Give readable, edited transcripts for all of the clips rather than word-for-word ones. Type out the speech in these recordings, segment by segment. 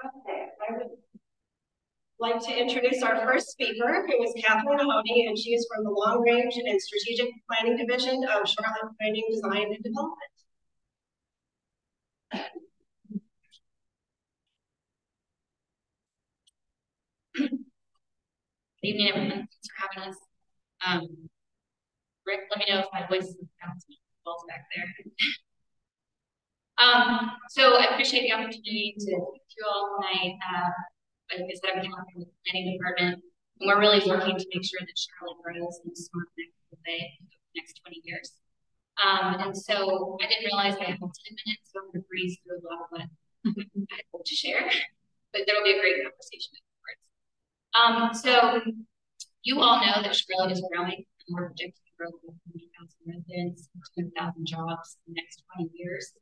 Okay, I would like to introduce our first speaker, who is Catherine Mahoney, and she is from the Long Range and Strategic Planning Division of Charlotte Planning, Design, and Development. Good evening, everyone. Thanks for having us. Rick, let me know if my voice sounds back there. So I appreciate the opportunity to speak to you all tonight. Like I said, I'm from the planning department, and we're really working to make sure that Charlotte grows in a smart and equitable way over the next 20 years. And so I didn't realize I had 10 minutes, so I'm going to breeze through a lot of what I hope to share, but there will be a great conversation afterwards. So you all know that Charlotte is growing, and we're projected to grow 100,000 residents, 200,000 jobs in the next 20 years.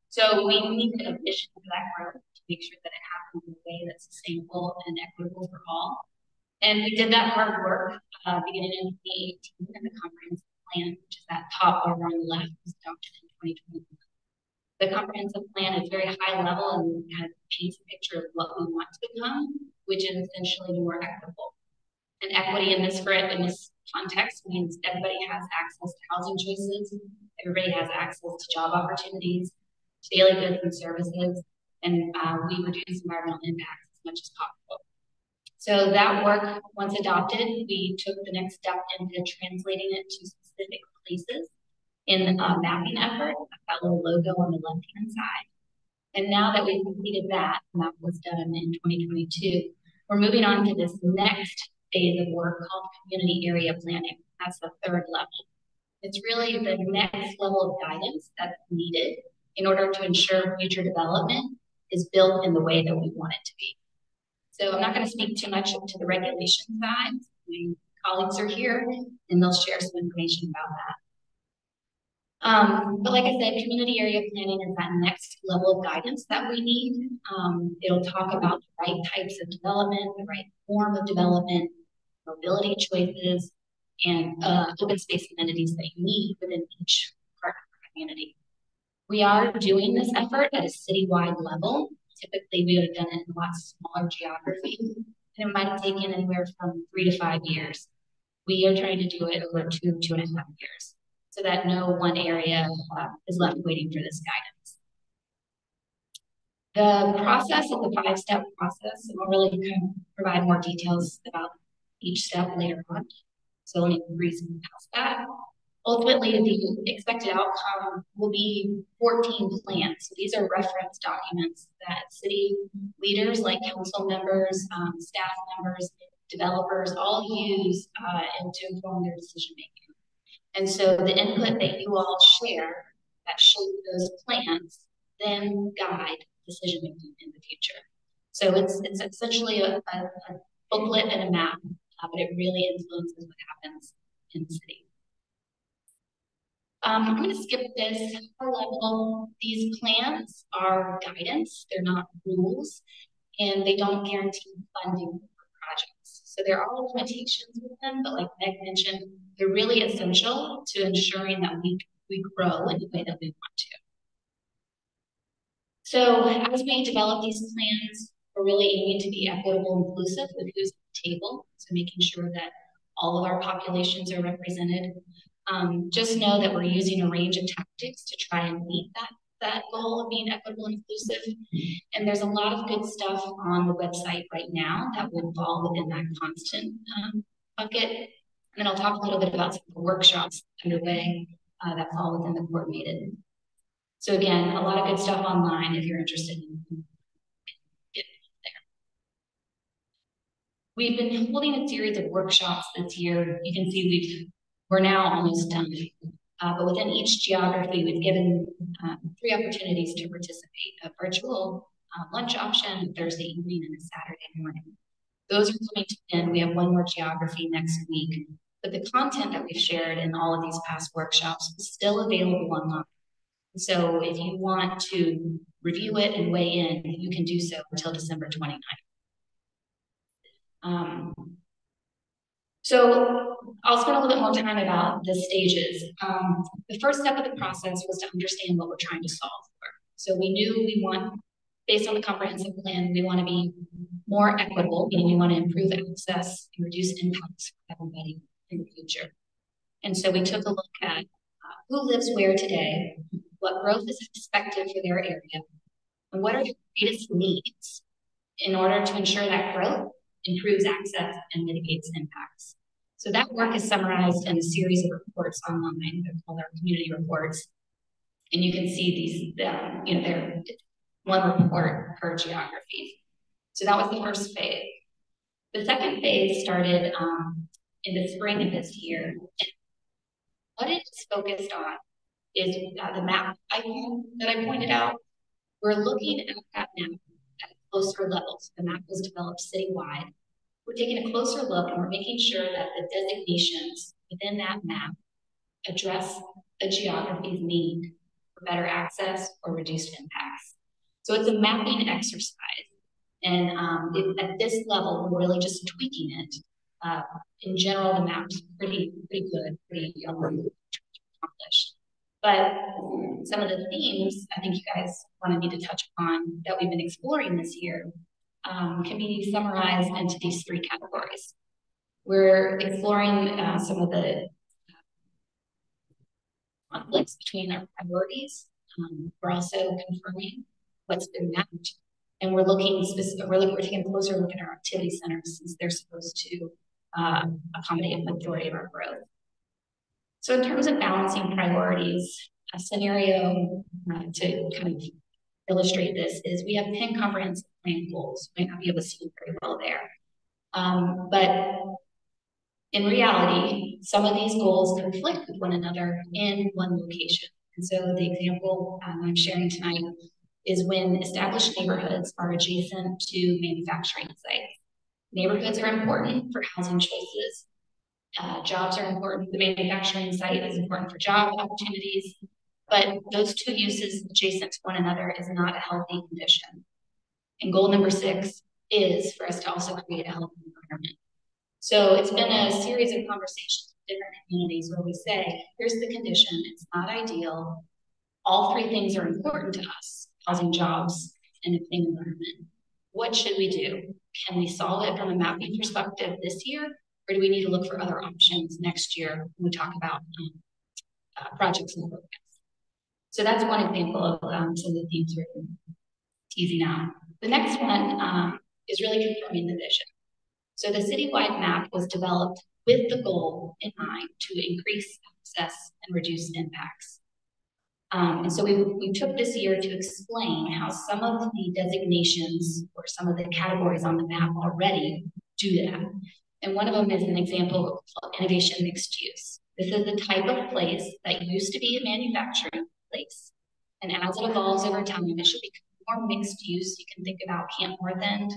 So we need a vision for that growth to make sure that it happens in a way that's sustainable and equitable for all. And we did that hard work beginning in 2018 in the comprehensive plan, which is that top over on the left, was adopted in 2021. The comprehensive plan is very high level and kind of paints a picture of what we want to become, which is essentially more equitable. And equity in this context means everybody has access to housing choices, everybody has access to job opportunities, to daily goods and services, and we reduce environmental impacts as much as possible. So that work, once adopted, we took the next step into translating it to specific places in a mapping effort, that little logo on the left-hand side. And now that we've completed that, and that was done in 2022, we're moving on to this next phase of work called community area planning. That's the third level. It's really the next level of guidance that's needed in order to ensure future development is built in the way that we want it to be. So I'm not going to speak too much to the regulation side. My colleagues are here, and they'll share some information about that. But like I said, community area planning is that next level of guidance that we need. It'll talk about the right types of development, the right form of development, mobility choices, and open space amenities that you need within each part of the community. We are doing this effort at a citywide level. Typically, we would have done it in a lot smaller geography, and it might have taken anywhere from 3 to 5 years. We are trying to do it over 2.5 years, so that no one area is left waiting for this guidance. The process is a 5-step process, and I'll really kind of provide more details about each step later on. So let me breeze past that. Ultimately, the expected outcome will be 14 plans. So these are reference documents that city leaders like council members, staff members, developers all use to inform their decision making. And so the input that you all share that shape those plans then guide decision making in the future. So it's essentially a booklet and a map, but it really influences what happens in the city. I'm going to skip this high level. These plans are guidance, they're not rules, and they don't guarantee funding for projects. So there are limitations with them, but like Meg mentioned, they're really essential to ensuring that we grow in the way that we want to. So as we develop these plans, we're really aiming to be equitable and inclusive with who's at the table, so making sure that all of our populations are represented. Just know that we're using a range of tactics to try and meet that goal of being equitable and inclusive. And there's a lot of good stuff on the website right now that would fall within that constant bucket. And then I'll talk a little bit about some of the workshops underway that fall within the coordinated. So again, a lot of good stuff online if you're interested in getting there. We've been holding a series of workshops this year. You can see we're now almost done. But within each geography, we've given 3 opportunities to participate: a virtual lunch option, Thursday evening, and a Saturday morning. Those are coming to an end. We have 1 more geography next week. But the content that we've shared in all of these past workshops is still available online. So if you want to review it and weigh in, you can do so until December 29th. So I'll spend a little bit more time about the stages. The first step of the process was to understand what we're trying to solve for. So we knew we want based on the comprehensive plan, we want to be more equitable, meaning we want to improve access and reduce impacts for everybody in the future. And so we took a look at who lives where today, what growth is expected for their area, and what are the greatest needs in order to ensure that growth improves access and mitigates impacts. So that work is summarized in a series of reports online. They're called our community reports. And you can see these, they're one report per geography. So that was the first phase. The second phase started in the spring of this year. What it's focused on is the map that I pointed out. We're looking at that map at a closer level. So the map was developed citywide. We're taking a closer look and we're making sure that the designations within that map address a geography's need for better access or reduced impacts. So it's a mapping exercise. And at this level, we're really just tweaking it. In general, the map's pretty good, pretty accomplished. But some of the themes I think you guys wanted me to touch upon that we've been exploring this year can be summarized into these three categories. We're exploring some of the conflicts between our priorities. We're also confirming what's been mapped, and we're taking a closer look at our activity centers since they're supposed to accommodate the majority of our growth. So in terms of balancing priorities, a scenario to kind of illustrate this is we have 10 comprehensive plan goals. You might not be able to see very well there. But in reality, some of these goals conflict with one another in one location. And so the example I'm sharing tonight is when established neighborhoods are adjacent to manufacturing sites. Neighborhoods are important for housing choices. Jobs are important. The manufacturing site is important for job opportunities. But those two uses adjacent to one another is not a healthy condition. And goal number 6 is for us to also create a healthy environment. So it's been a series of conversations with different communities where we say, here's the condition, it's not ideal. All 3 things are important to us, housing, jobs, and a clean environment. What should we do? Can we solve it from a mapping perspective this year? Or do we need to look for other options next year when we talk about projects and programs? So that's one example of some of the themes we're teasing out. The next one is really confirming the vision. So the citywide map was developed with the goal in mind to increase access and reduce impacts. And so we took this year to explain how some of the designations or some of the categories on the map already do that. And one of them is an example of innovation mixed use. This is the type of place that used to be a manufacturing place. And as it evolves over time, it should become more mixed use. You can think about Camp North End,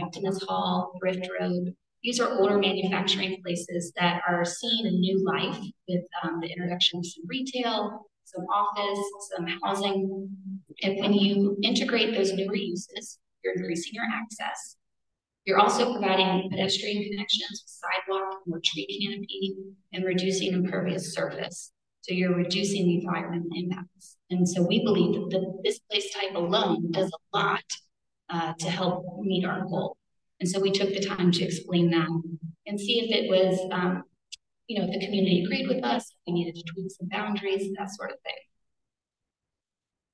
Optimus Hall, Thrift Road. These are older manufacturing places that are seeing a new life with the introduction of some retail, some office, some housing. And when you integrate those newer uses, you're increasing your access. You're also providing pedestrian connections with sidewalk or tree canopy and reducing impervious surface. So you're reducing the environmental impacts. And so we believe that this place type alone does a lot to help meet our goal. And so we took the time to explain that and see if it was, if the community agreed with us, if we needed to tweak some boundaries, that sort of thing.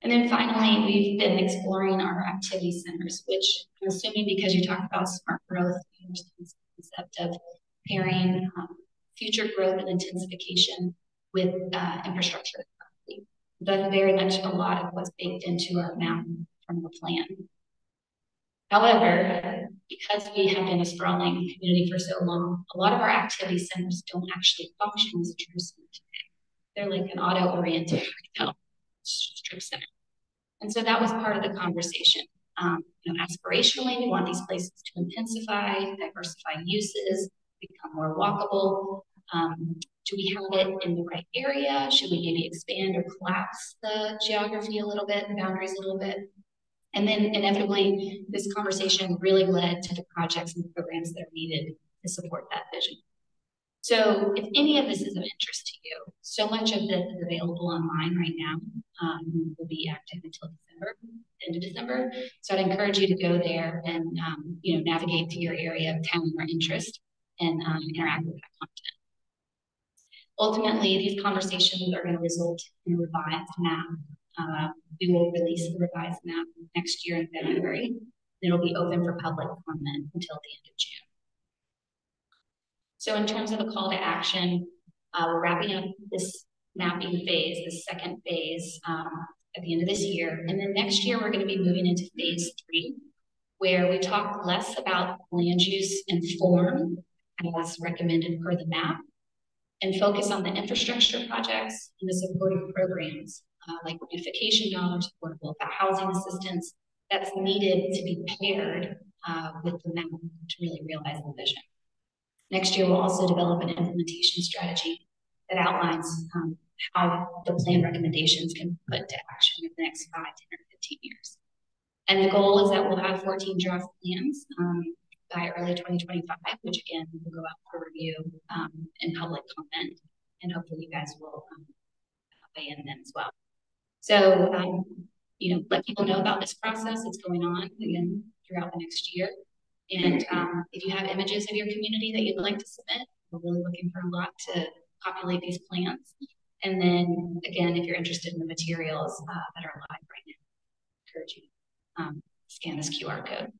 And then finally, we've been exploring our activity centers, which I'm assuming because you talked about smart growth, you understand the concept of pairing future growth and intensification with infrastructure. That's very much a lot of what's baked into our map from the plan. However, because we have been a sprawling community for so long, a lot of our activity centers don't actually function as a true center today. They're like an auto-oriented strip center. And so that was part of the conversation. Aspirationally, we want these places to intensify, diversify uses, become more walkable. Do we have it in the right area? Should we maybe expand or collapse the geography a little bit, the boundaries a little bit? And then inevitably, this conversation really led to the projects and programs that are needed to support that vision. So if any of this is of interest to you, so much of this is available online right now. Will be active until December, end of December. So I'd encourage you to go there and navigate to your area of town or interest and interact with that content. Ultimately, these conversations are going to result in a revised map. We will release the revised map next year in February. It'll be open for public comment until the end of June. So in terms of a call to action, we're wrapping up this mapping phase, the second phase, at the end of this year. And then next year, we're going to be moving into phase 3, where we talk less about land use and form as recommended per the map, and focus on the infrastructure projects and the supportive programs like beautification dollars, affordable housing assistance that's needed to be paired with the map to really realize the vision. Next year, we'll also develop an implementation strategy that outlines how the plan recommendations can be put to action in the next 5, 10, or 15 years. And the goal is that we'll have 14 draft plans by early 2025, which again, will go out for review and public comment, and hopefully you guys will weigh in then as well. So, let people know about this process. It's going on again throughout the next year. And if you have images of your community that you'd like to submit, we're really looking for a lot to populate these plans. And then again, if you're interested in the materials that are live right now, I encourage you to scan this QR code.